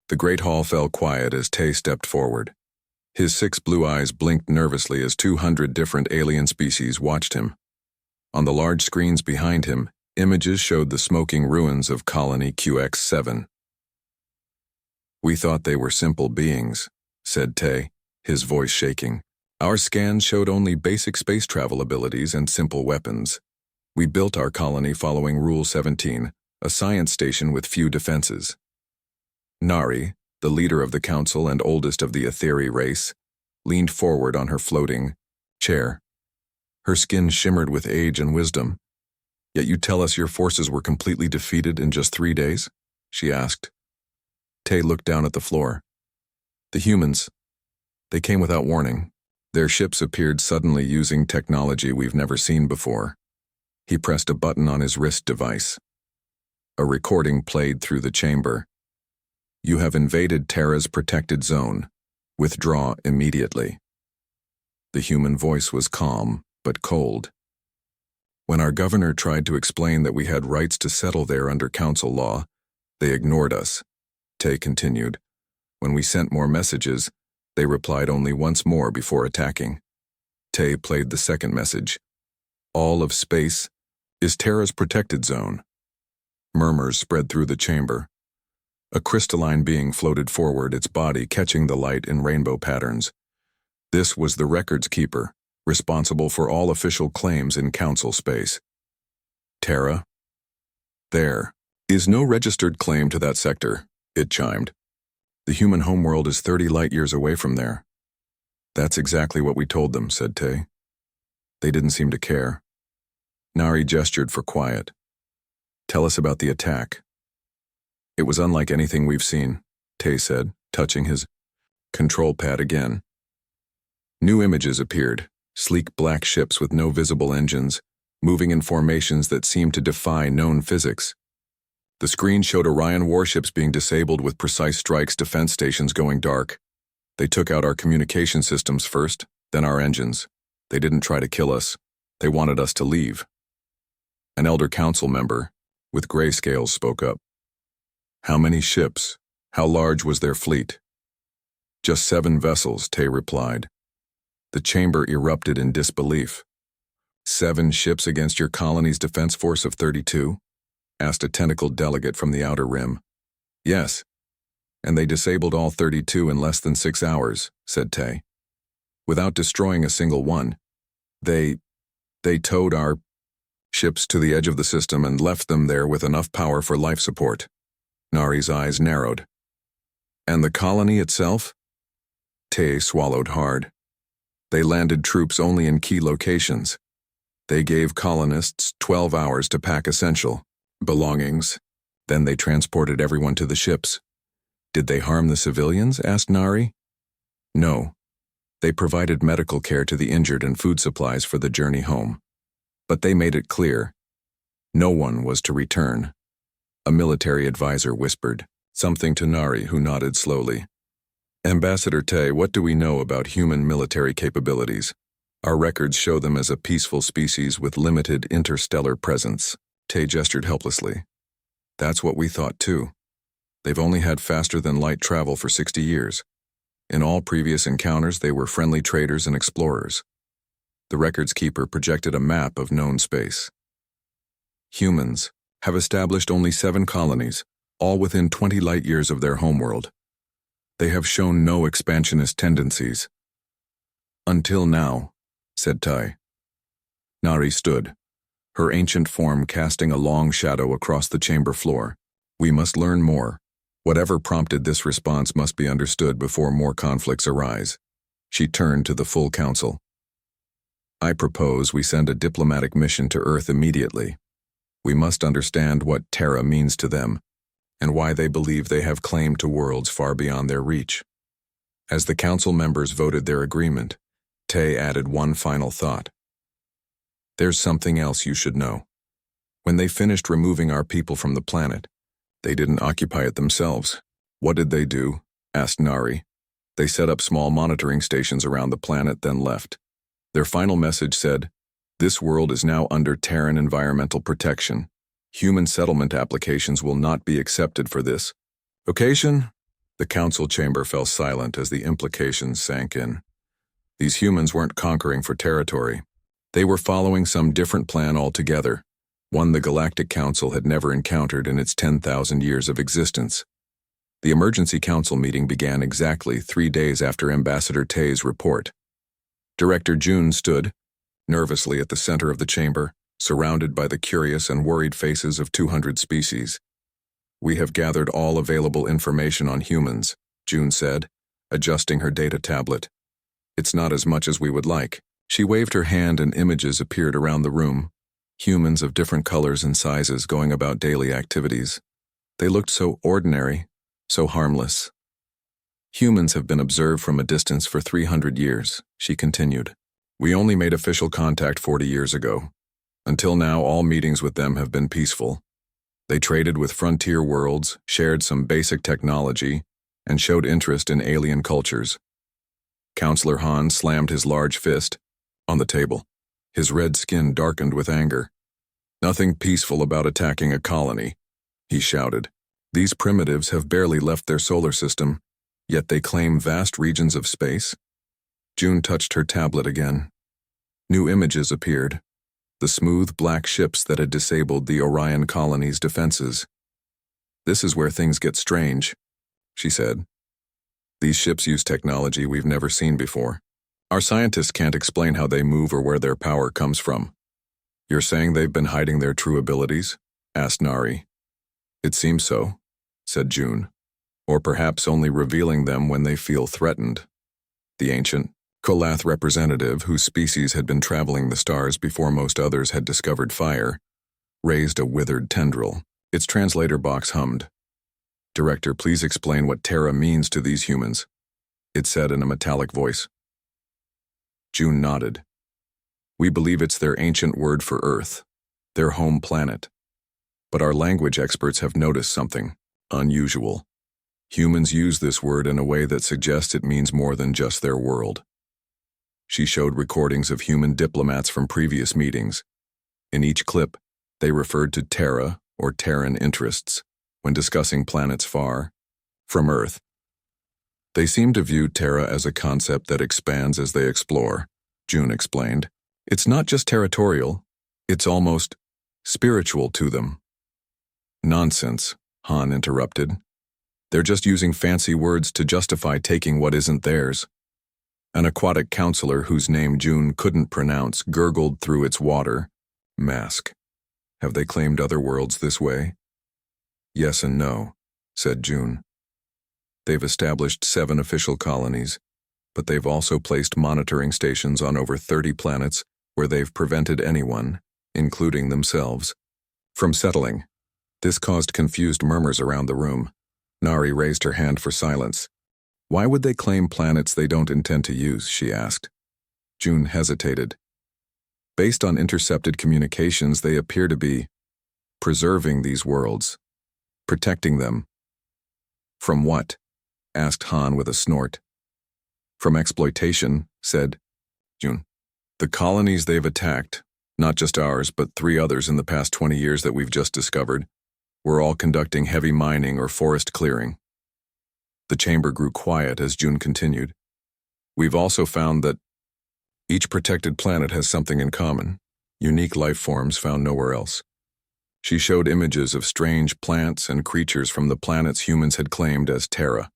The great hall fell quiet as Tay stepped forward. His 6 blue eyes blinked nervously as 200 different alien species watched him. On the large screens behind him, images showed the smoking ruins of Colony QX7. "We thought they were simple beings," said Tay, his voice shaking. "Our scans showed only basic space travel abilities and simple weapons. We built our colony following Rule 17, a science station with few defenses." Nari, the leader of the council and oldest of the Etheri race, leaned forward on her floating chair. Her skin shimmered with age and wisdom. "Yet you tell us your forces were completely defeated in just 3 days?" she asked. Tay looked down at the floor. "The humans, they came without warning. Their ships appeared suddenly using technology we've never seen before." He pressed a button on his wrist device. A recording played through the chamber. "You have invaded Terra's protected zone. Withdraw immediately." The human voice was calm, but cold. "When our governor tried to explain that we had rights to settle there under council law, they ignored us," Tay continued. "When we sent more messages, they replied only once more before attacking." Tay played the second message. "All of space is Terra's protected zone." Murmurs spread through the chamber. A crystalline being floated forward, its body catching the light in rainbow patterns. This was the records keeper, responsible for all official claims in council space. "Terra? There is no registered claim to that sector," it chimed. "The human homeworld is 30 light-years away from there." "That's exactly what we told them," said Tay. They didn't seem to care. Nari gestured for quiet. "Tell us about the attack." "It was unlike anything we've seen," Tay said, touching his control pad again. New images appeared, sleek black ships with no visible engines, moving in formations that seemed to defy known physics. The screen showed Orion warships being disabled with precise strikes, defense stations going dark. "They took out our communication systems first, then our engines. They didn't try to kill us. They wanted us to leave." An elder council member, with grayscales, spoke up. "How many ships? How large was their fleet?" "Just 7 vessels," Tay replied. The chamber erupted in disbelief. "7 ships against your colony's defense force of 32? Asked a tentacled delegate from the outer rim. "Yes. And they disabled all 32 in less than 6 hours, said Tay. "Without destroying a single one. They towed our ships to the edge of the system and left them there with enough power for life support." Nari's eyes narrowed. "And the colony itself?" Tay swallowed hard. "They landed troops only in key locations. They gave colonists 12 hours to pack essential belongings. Then they transported everyone to the ships." "Did they harm the civilians?" asked Nari. "No. They provided medical care to the injured and food supplies for the journey home. But they made it clear. No one was to return." A military advisor whispered something to Nari, who nodded slowly. "Ambassador Tay, what do we know about human military capabilities? Our records show them as a peaceful species with limited interstellar presence." Tay gestured helplessly. "That's what we thought too. They've only had faster-than-light travel for 60 years. In all previous encounters, they were friendly traders and explorers." The records keeper projected a map of known space. "Humans have established only 7 colonies, all within 20 light-years of their homeworld. They have shown no expansionist tendencies." "Until now," said Tay. Nari stood, her ancient form casting a long shadow across the chamber floor. "We must learn more. Whatever prompted this response must be understood before more conflicts arise." She turned to the full council. "I propose we send a diplomatic mission to Earth immediately. We must understand what Terra means to them, and why they believe they have claim to worlds far beyond their reach." As the council members voted their agreement, Tay added one final thought. "There's something else you should know. When they finished removing our people from the planet, they didn't occupy it themselves." "What did they do?" asked Nari. "They set up small monitoring stations around the planet, then left. Their final message said, 'This world is now under Terran environmental protection. Human settlement applications will not be accepted for this occasion.'" The council chamber fell silent as the implications sank in. These humans weren't conquering for territory. They were following some different plan altogether, one the Galactic Council had never encountered in its 10,000 years of existence. The emergency council meeting began exactly 3 days after Ambassador Tay's report. Director June stood, nervously at the center of the chamber, surrounded by the curious and worried faces of 200 species. "We have gathered all available information on humans," June said, adjusting her data tablet. "It's not as much as we would like." She waved her hand and images appeared around the room, humans of different colors and sizes going about daily activities. They looked so ordinary, so harmless. "Humans have been observed from a distance for 300 years, she continued. "We only made official contact 40 years ago. Until now, all meetings with them have been peaceful. They traded with frontier worlds, shared some basic technology, and showed interest in alien cultures." Counselor Han slammed his large fist on the table. His red skin darkened with anger. "Nothing peaceful about attacking a colony," he shouted. "These primitives have barely left their solar system, yet they claim vast regions of space." June touched her tablet again. New images appeared. The smooth black ships that had disabled the Orion colony's defenses. "This is where things get strange," she said. "These ships use technology we've never seen before. Our scientists can't explain how they move or where their power comes from." "You're saying they've been hiding their true abilities?" asked Nari. "It seems so," said June. "Or perhaps only revealing them when they feel threatened." The ancient Kolath representative, whose species had been traveling the stars before most others had discovered fire, raised a withered tendril. Its translator box hummed. "Director, please explain what Terra means to these humans," it said in a metallic voice. June nodded. "We believe it's their ancient word for Earth, their home planet. But our language experts have noticed something unusual. Humans use this word in a way that suggests it means more than just their world." She showed recordings of human diplomats from previous meetings. In each clip, they referred to Terra or Terran interests when discussing planets far from Earth. "They seem to view Terra as a concept that expands as they explore," June explained. "It's not just territorial, it's almost spiritual to them." "Nonsense," Han interrupted. "They're just using fancy words to justify taking what isn't theirs." An aquatic counselor whose name June couldn't pronounce gurgled through its water. "Mask. Have they claimed other worlds this way?" "Yes and no," said June. "They've established 7 official colonies, but they've also placed monitoring stations on over 30 planets where they've prevented anyone, including themselves, from settling." This caused confused murmurs around the room. Nari raised her hand for silence. "Why would they claim planets they don't intend to use?" she asked. June hesitated. "Based on intercepted communications, they appear to be preserving these worlds, protecting them." "From what?" asked Han with a snort. "From exploitation," said June. "The colonies they've attacked, not just ours, but 3 others in the past 20 years that we've just discovered, were all conducting heavy mining or forest clearing." The chamber grew quiet as June continued. "We've also found that each protected planet has something in common, unique life forms found nowhere else." She showed images of strange plants and creatures from the planets humans had claimed as Terra.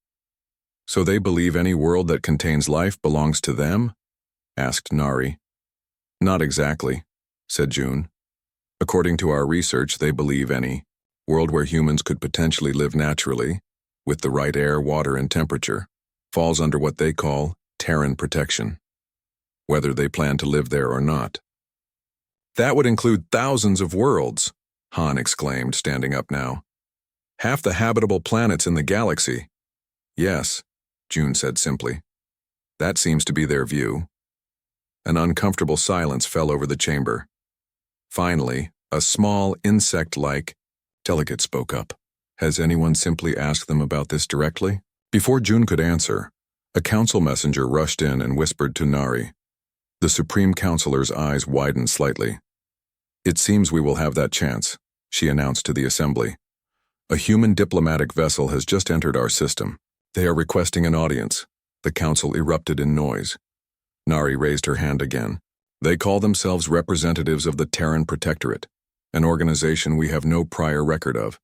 "So they believe any world that contains life belongs to them?" asked Nari. "Not exactly," said June. "According to our research, they believe any world where humans could potentially live naturally, with the right air, water, and temperature, falls under what they call Terran protection, whether they plan to live there or not." "That would include thousands of worlds," Han exclaimed, standing up now. "Half the habitable planets in the galaxy." "Yes," June said simply. "That seems to be their view." An uncomfortable silence fell over the chamber. Finally, a small, insect-like delegate spoke up. "Has anyone simply asked them about this directly?" Before June could answer, a council messenger rushed in and whispered to Nari. The Supreme Counselor's eyes widened slightly. "It seems we will have that chance," she announced to the assembly. "A human diplomatic vessel has just entered our system. They are requesting an audience. The council erupted in noise. Nari raised her hand again. They call themselves representatives of the Terran Protectorate, an organization we have no prior record of.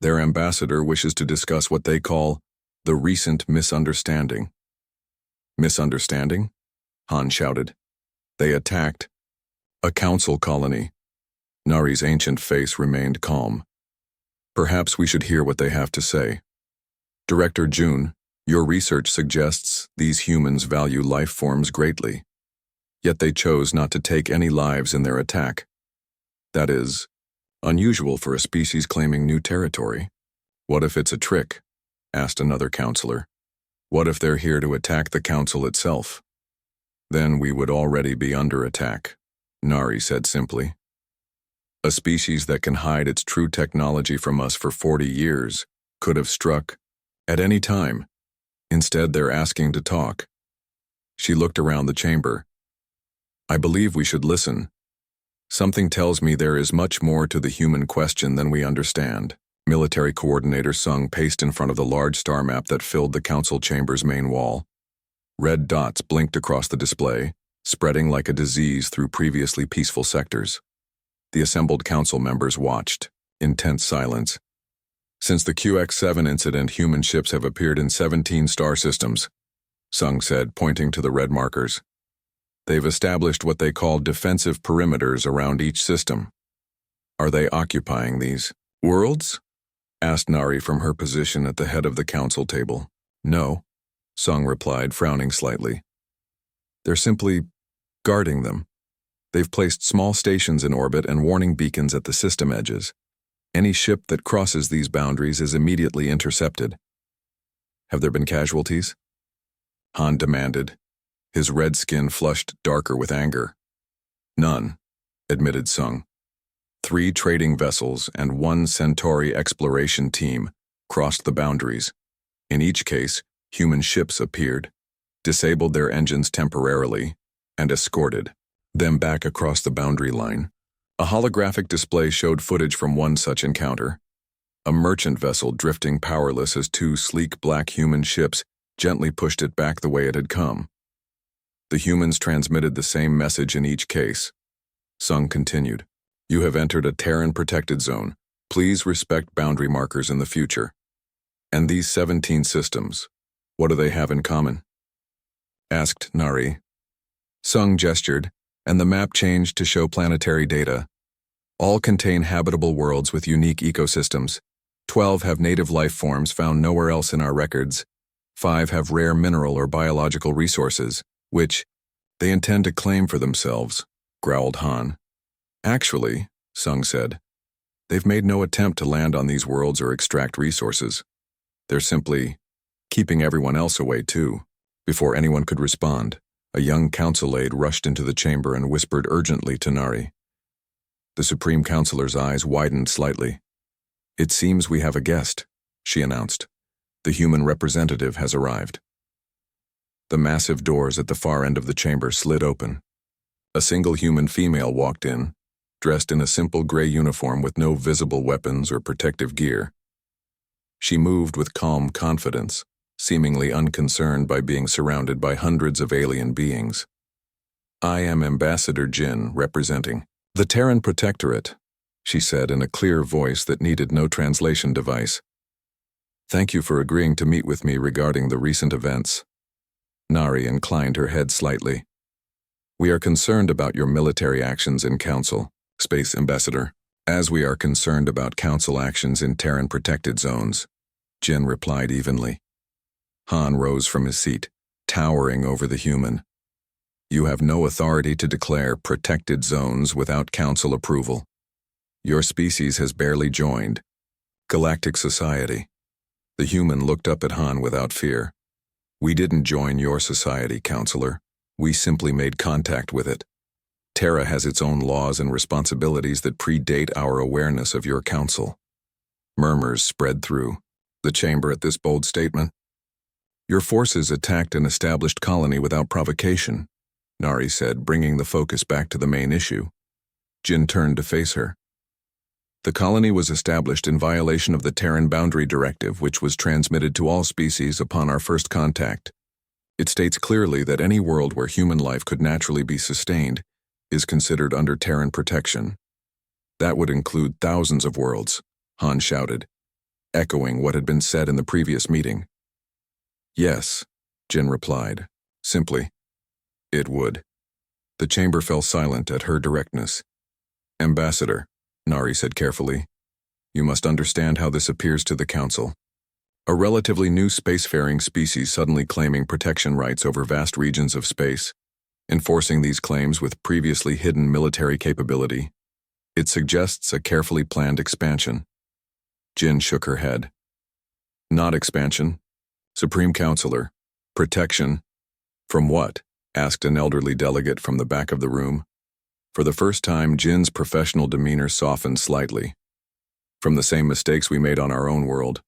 Their ambassador wishes to discuss what they call the recent misunderstanding. Misunderstanding? Han shouted. They attacked a council colony. Nari's ancient face remained calm. Perhaps we should hear what they have to say. Director June, your research suggests these humans value life forms greatly. Yet they chose not to take any lives in their attack. That is unusual for a species claiming new territory. What if it's a trick? Asked another counselor. What if they're here to attack the council itself? Then we would already be under attack, Nari said simply. A species that can hide its true technology from us for 40 years could have struck at any time. Instead, they're asking to talk. She looked around the chamber. I believe we should listen. Something tells me there is much more to the human question than we understand. Military Coordinator Sung paced in front of the large star map that filled the council chamber's main wall. Red dots blinked across the display, spreading like a disease through previously peaceful sectors. The assembled council members watched, in tense silence. Since the QX-7 incident, human ships have appeared in 17 star systems, Sung said, pointing to the red markers. They've established what they call defensive perimeters around each system. Are they occupying these worlds? Asked Nari from her position at the head of the council table. No, Sung replied, frowning slightly. They're simply guarding them. They've placed small stations in orbit and warning beacons at the system edges. Any ship that crosses these boundaries is immediately intercepted. Have there been casualties? Han demanded. His red skin flushed darker with anger. None, admitted Sung. 3 trading vessels and 1 Centauri exploration team crossed the boundaries. In each case, human ships appeared, disabled their engines temporarily, and escorted them back across the boundary line. A holographic display showed footage from one such encounter. A merchant vessel drifting powerless as 2 sleek black human ships gently pushed it back the way it had come. The humans transmitted the same message in each case. Sung continued. You have entered a Terran protected zone. Please respect boundary markers in the future. And these 17 systems, what do they have in common? Asked Nari. Sung gestured, and the map changed to show planetary data. All contain habitable worlds with unique ecosystems. 12 have native life forms found nowhere else in our records. 5 have rare mineral or biological resources, which they intend to claim for themselves, growled Han. Actually, Sung said, they've made no attempt to land on these worlds or extract resources. They're simply keeping everyone else away too. Before anyone could respond, a young council aide rushed into the chamber and whispered urgently to Nari. The Supreme Counselor's eyes widened slightly. It seems we have a guest, she announced. The human representative has arrived. The massive doors at the far end of the chamber slid open. A single human female walked in, dressed in a simple gray uniform with no visible weapons or protective gear. She moved with calm confidence, seemingly unconcerned by being surrounded by hundreds of alien beings. I am Ambassador Jin, representing the Terran Protectorate, she said in a clear voice that needed no translation device. Thank you for agreeing to meet with me regarding the recent events. Nari inclined her head slightly. We are concerned about your military actions in Council, Space Ambassador, as we are concerned about Council actions in Terran protected zones, Jin replied evenly. Han rose from his seat, towering over the human. You have no authority to declare protected zones without Council approval. Your species has barely joined Galactic Society. The human looked up at Han without fear. We didn't join your society, Counselor. We simply made contact with it. Terra has its own laws and responsibilities that predate our awareness of your council. Murmurs spread through the chamber at this bold statement. Your forces attacked an established colony without provocation, Nari said, bringing the focus back to the main issue. Jin turned to face her. The colony was established in violation of the Terran Boundary Directive, which was transmitted to all species upon our first contact. It states clearly that any world where human life could naturally be sustained is considered under Terran protection. That would include thousands of worlds, Han shouted, echoing what had been said in the previous meeting. Yes, Jin replied, simply. It would. The chamber fell silent at her directness. Ambassador, Nari said carefully, you must understand how this appears to the Council. A relatively new spacefaring species suddenly claiming protection rights over vast regions of space, enforcing these claims with previously hidden military capability. It suggests a carefully planned expansion. Jin shook her head. Not expansion. Supreme Counselor. Protection. From what? Asked an elderly delegate from the back of the room. For the first time, Jin's professional demeanor softened slightly. From the same mistakes we made on our own world.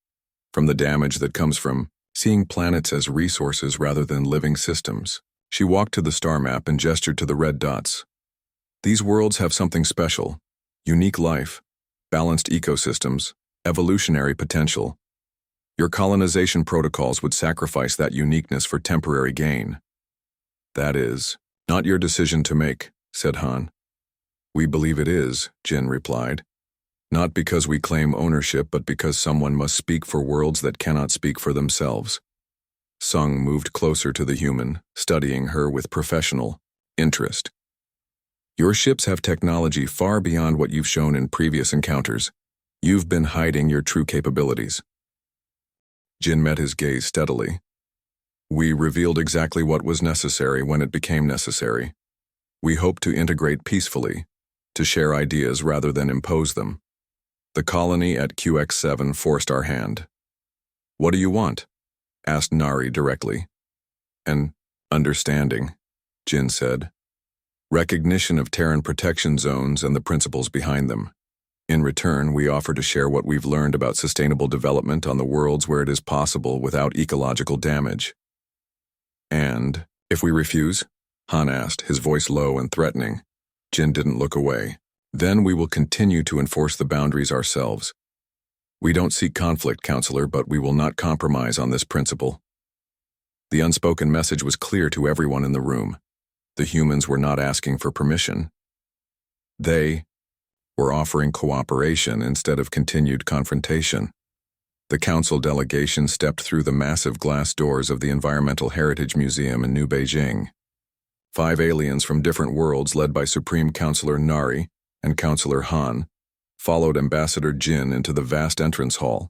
From the damage that comes from seeing planets as resources rather than living systems. She walked to the star map and gestured to the red dots. These worlds have something special. Unique life, balanced ecosystems, evolutionary potential. Your colonization protocols would sacrifice that uniqueness for temporary gain. That is not your decision to make, said Han. We believe it is, Jin replied. Not because we claim ownership, but because someone must speak for worlds that cannot speak for themselves. Sung moved closer to the human, studying her with professional interest. Your ships have technology far beyond what you've shown in previous encounters. You've been hiding your true capabilities. Jin met his gaze steadily. We revealed exactly what was necessary when it became necessary. We hope to integrate peacefully, to share ideas rather than impose them. The colony at QX7 forced our hand. What do you want? Asked Nari directly. An understanding, Jin said. Recognition of Terran protection zones and the principles behind them. In return, we offer to share what we've learned about sustainable development on the worlds where it is possible without ecological damage. And, if we refuse? Han asked, his voice low and threatening. Jin didn't look away. Then we will continue to enforce the boundaries ourselves. We don't seek conflict, Counselor, but we will not compromise on this principle. The unspoken message was clear to everyone in the room. The humans were not asking for permission. They were offering cooperation instead of continued confrontation. The Council delegation stepped through the massive glass doors of the Environmental Heritage Museum in New Beijing. 5 aliens from different worlds led by Supreme Counselor Nari and Counselor Han followed Ambassador Jin into the vast entrance hall.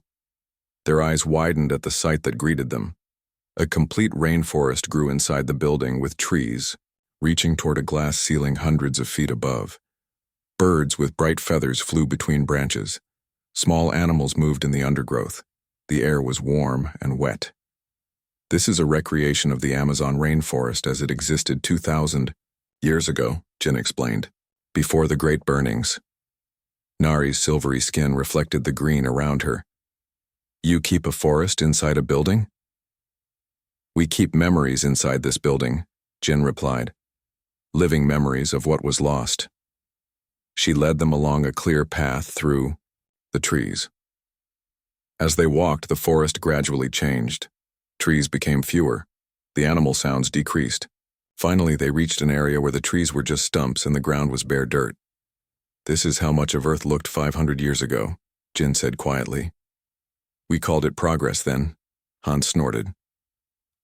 Their eyes widened at the sight that greeted them. A complete rainforest grew inside the building with trees, reaching toward a glass ceiling hundreds of feet above. Birds with bright feathers flew between branches. Small animals moved in the undergrowth. The air was warm and wet. This is a recreation of the Amazon rainforest as it existed 2,000 years ago, Jin explained, before the Great Burnings. Nari's silvery skin reflected the green around her. You keep a forest inside a building? We keep memories inside this building, Jin replied. Living memories of what was lost. She led them along a clear path through the trees. As they walked, the forest gradually changed. Trees became fewer. The animal sounds decreased. Finally, they reached an area where the trees were just stumps and the ground was bare dirt. This is how much of Earth looked 500 years ago, Jin said quietly. We called it progress then, Han snorted.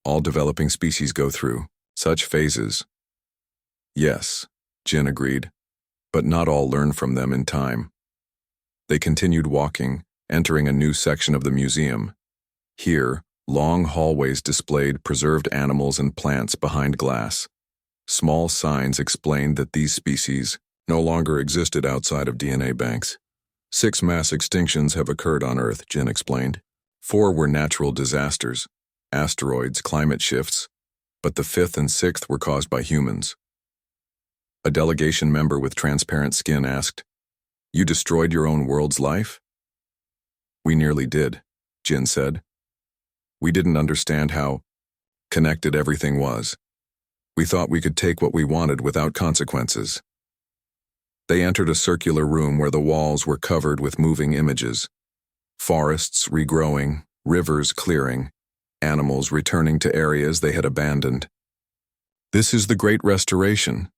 All developing species go through such phases. Yes, Jin agreed, but not all learn from them in time. They continued walking, entering a new section of the museum. Here, long hallways displayed preserved animals and plants behind glass. Small signs explained that these species no longer existed outside of DNA banks. 6 mass extinctions have occurred on Earth, Jin explained. 4 were natural disasters, asteroids, climate shifts, but the 5th and 6th were caused by humans. A delegation member with transparent skin asked, You destroyed your own world's life? We nearly did, Jin said. We didn't understand how connected everything was. We thought we could take what we wanted without consequences. They entered a circular room where the walls were covered with moving images. Forests regrowing, rivers clearing, animals returning to areas they had abandoned. "This is the Great Restoration,"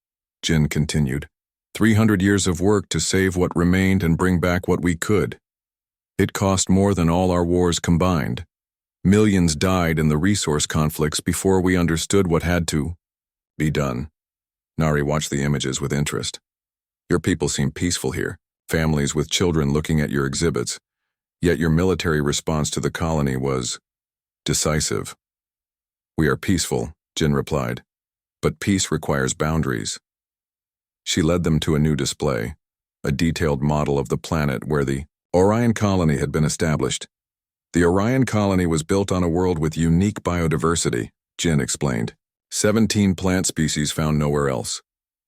Jin continued. 300 years of work to save what remained and bring back what we could. It cost more than all our wars combined. Millions died in the resource conflicts before we understood what had to be done. Nari watched the images with interest. "Your people seem peaceful here, families with children looking at your exhibits, yet your military response to the colony was decisive." "We are peaceful," Jin replied, "but peace requires boundaries." She led them to a new display, a detailed model of the planet where the Orion colony had been established. "The Orion colony was built on a world with unique biodiversity," Jin explained. 17 plant species found nowhere else.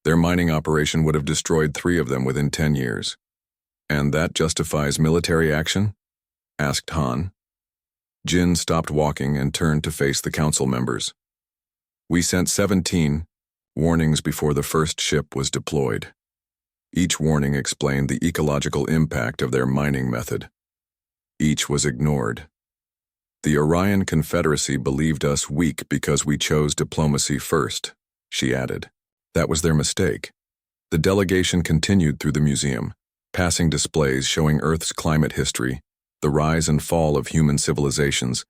Their mining operation would have destroyed 3 of them within 10 years. "And that justifies military action?" asked Han. Jin stopped walking and turned to face the council members. "We sent 17 warnings before the first ship was deployed. Each warning explained the ecological impact of their mining method. Each was ignored. The Orion Confederacy believed us weak because we chose diplomacy first," she added. "That was their mistake." The delegation continued through the museum, passing displays showing Earth's climate history, the rise and fall of human civilizations,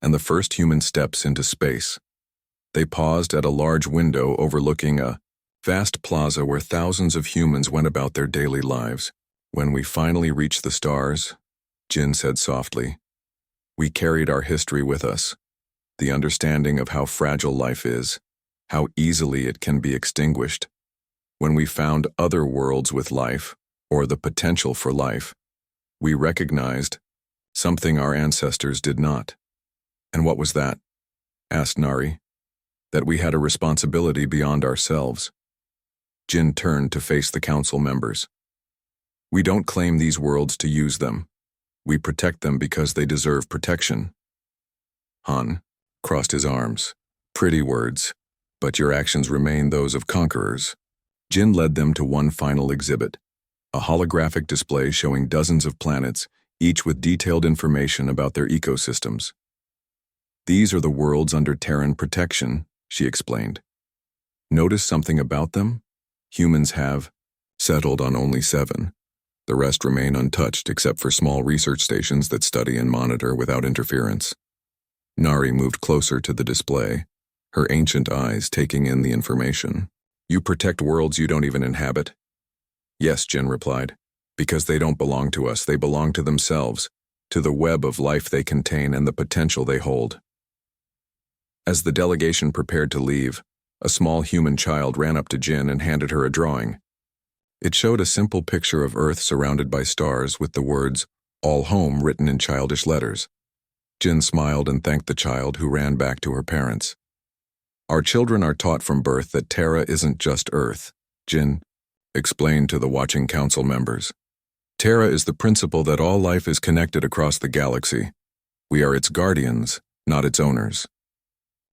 and the first human steps into space. They paused at a large window overlooking a vast plaza where thousands of humans went about their daily lives. "When we finally reached the stars," Jin said softly, "we carried our history with us, the understanding of how fragile life is, how easily it can be extinguished. When we found other worlds with life, or the potential for life, we recognized something our ancestors did not." "And what was that?" asked Nari. "That we had a responsibility beyond ourselves." Jin turned to face the council members. "We don't claim these worlds to use them. We protect them because they deserve protection." Han crossed his arms. "Pretty words, but your actions remain those of conquerors." Jin led them to one final exhibit, a holographic display showing dozens of planets, each with detailed information about their ecosystems. "These are the worlds under Terran protection," she explained. "Notice something about them? Humans have settled on only 7. The rest remain untouched except for small research stations that study and monitor without interference." Nari moved closer to the display, her ancient eyes taking in the information. "You protect worlds you don't even inhabit?" "Yes," Jin replied. "Because they don't belong to us, they belong to themselves, to the web of life they contain and the potential they hold." As the delegation prepared to leave, a small human child ran up to Jin and handed her a drawing. It showed a simple picture of Earth surrounded by stars with the words, "All home," written in childish letters. Jin smiled and thanked the child, who ran back to her parents. "Our children are taught from birth that Terra isn't just Earth," Jin explained to the watching council members. "Terra is the principle that all life is connected across the galaxy. We are its guardians, not its owners."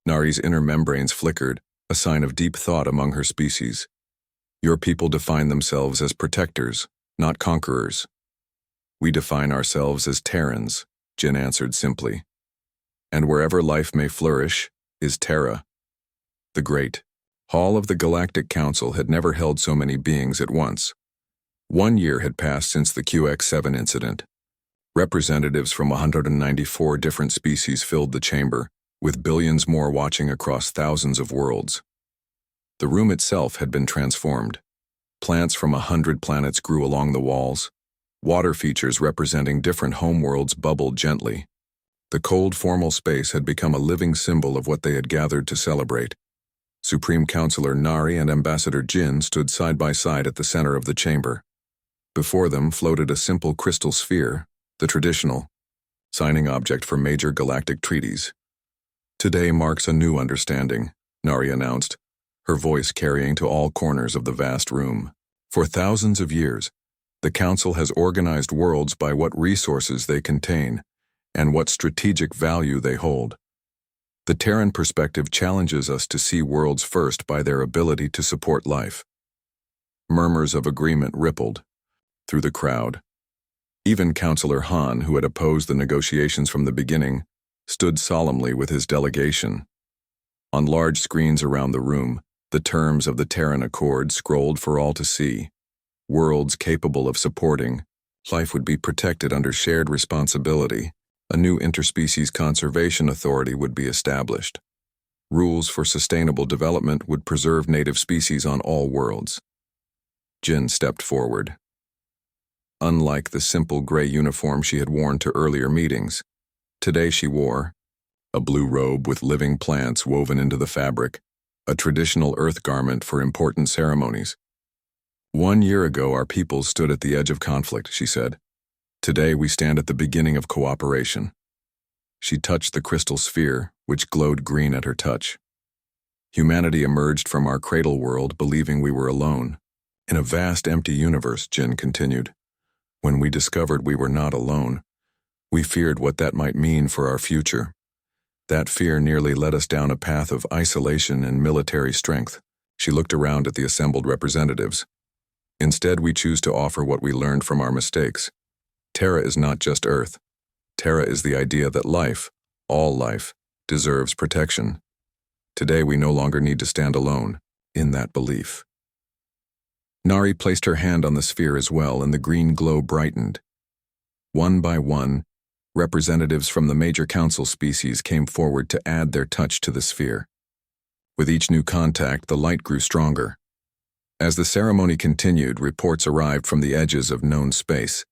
Nari's inner membranes flickered, a sign of deep thought among her species. "Your people define themselves as protectors, not conquerors." "We define ourselves as Terrans," Jin answered simply. "And wherever life may flourish is Terra." The great Hall of the Galactic Council had never held so many beings at once. 1 year had passed since the QX-7 incident. Representatives from 194 different species filled the chamber, with billions more watching across thousands of worlds. The room itself had been transformed. Plants from 100 planets grew along the walls. Water features representing different homeworlds bubbled gently. The cold, formal space had become a living symbol of what they had gathered to celebrate. Supreme Counselor Nari and Ambassador Jin stood side by side at the center of the chamber. Before them floated a simple crystal sphere, the traditional signing object for major galactic treaties. "Today marks a new understanding," Nari announced, her voice carrying to all corners of the vast room. "For thousands of years, the Council has organized worlds by what resources they contain and what strategic value they hold. The Terran perspective challenges us to see worlds first by their ability to support life. Murmurs of agreement rippled through the crowd. Even Councillor Han, who had opposed the negotiations from the beginning, stood solemnly with his delegation. On large screens around the room, the terms of the Terran Accord scrolled for all to see. Worlds capable of supporting life would be protected under shared responsibility. A new interspecies conservation authority would be established. Rules for sustainable development would preserve native species on all worlds. Jin stepped forward. Unlike the simple gray uniform she had worn to earlier meetings, today she wore a blue robe with living plants woven into the fabric, a traditional earth garment for important ceremonies. 1 year ago, our peoples stood at the edge of conflict, she said. Today, we stand at the beginning of cooperation. She touched the crystal sphere, which glowed green at her touch. Humanity emerged from our cradle world believing we were alone. In a vast empty universe, Jin continued. When we discovered we were not alone, we feared what that might mean for our future. That fear nearly led us down a path of isolation and military strength. She looked around at the assembled representatives. Instead, we choose to offer what we learned from our mistakes. Terra is not just Earth. Terra is the idea that life, all life, deserves protection. Today, we no longer need to stand alone in that belief. Nari placed her hand on the sphere as well, and the green glow brightened. One by one, representatives from the major council species came forward to add their touch to the sphere. With each new contact, the light grew stronger. As the ceremony continued, reports arrived from the edges of known space.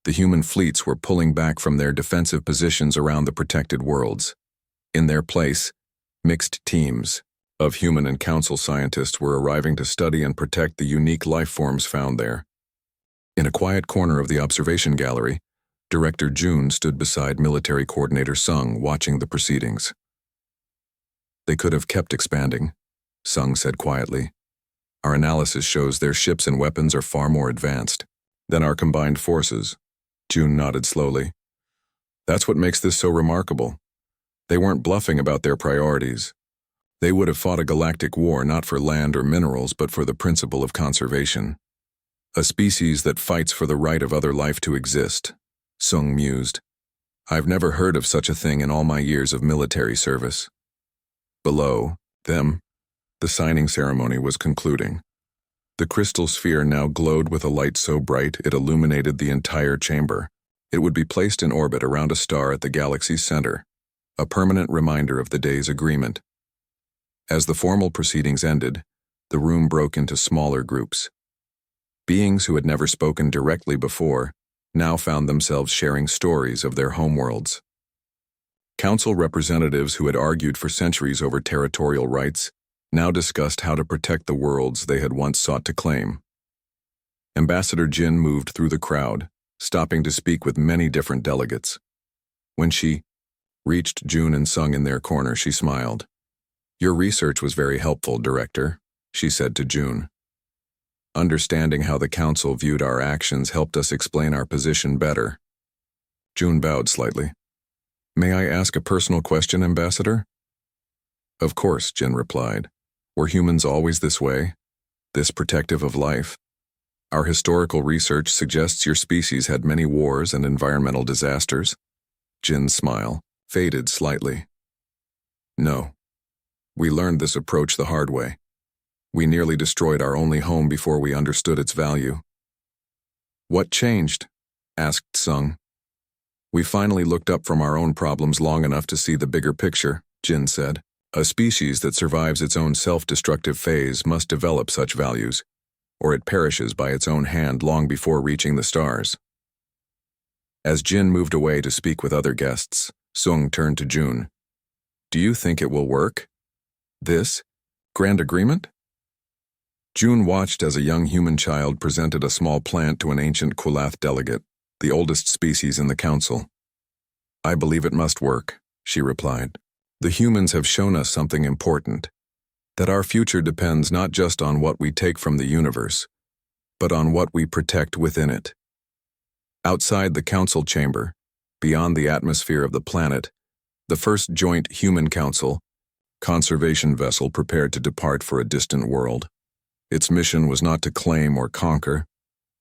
The human fleets were pulling back from their defensive positions around the protected worlds. In their place, mixed teams of human and council scientists were arriving to study and protect the unique life forms found there. In a quiet corner of the observation gallery, Director Jun stood beside Military Coordinator Sung, watching the proceedings. They could have kept expanding, Sung said quietly. Our analysis shows their ships and weapons are far more advanced than our combined forces. Jun nodded slowly. That's what makes this so remarkable. They weren't bluffing about their priorities. They would have fought a galactic war not for land or minerals, but for the principle of conservation. A species that fights for the right of other life to exist, Sung mused. I've never heard of such a thing in all my years of military service. Below them, the signing ceremony was concluding. The crystal sphere now glowed with a light so bright it illuminated the entire chamber. It would be placed in orbit around a star at the galaxy's center, a permanent reminder of the day's agreement. As the formal proceedings ended, the room broke into smaller groups. Beings who had never spoken directly before now found themselves sharing stories of their homeworlds. Council representatives who had argued for centuries over territorial rights now discussed how to protect the worlds they had once sought to claim. Ambassador Jin moved through the crowd, stopping to speak with many different delegates. When she reached Jun and Sung in their corner, she smiled. Your research was very helpful, Director, she said to Jun. Understanding how the Council viewed our actions helped us explain our position better. Jun bowed slightly. May I ask a personal question, Ambassador? Of course, Jin replied. Were humans always this way? This protective of life? Our historical research suggests your species had many wars and environmental disasters. Jin's smile faded slightly. No. We learned this approach the hard way. We nearly destroyed our only home before we understood its value. What changed? Asked Sung. We finally looked up from our own problems long enough to see the bigger picture, Jin said. A species that survives its own self-destructive phase must develop such values, or it perishes by its own hand long before reaching the stars. As Jin moved away to speak with other guests, Sung turned to Jun. Do you think it will work? This grand agreement? Jun watched as a young human child presented a small plant to an ancient Kulath delegate, the oldest species in the council. I believe it must work, she replied. The humans have shown us something important, that our future depends not just on what we take from the universe, but on what we protect within it. Outside the council chamber, beyond the atmosphere of the planet, the first joint human council, conservation vessel prepared to depart for a distant world. Its mission was not to claim or conquer,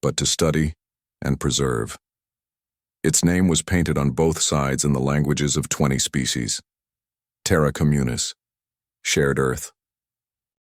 but to study and preserve. Its name was painted on both sides in the languages of 20 species. Terra Communis, shared Earth.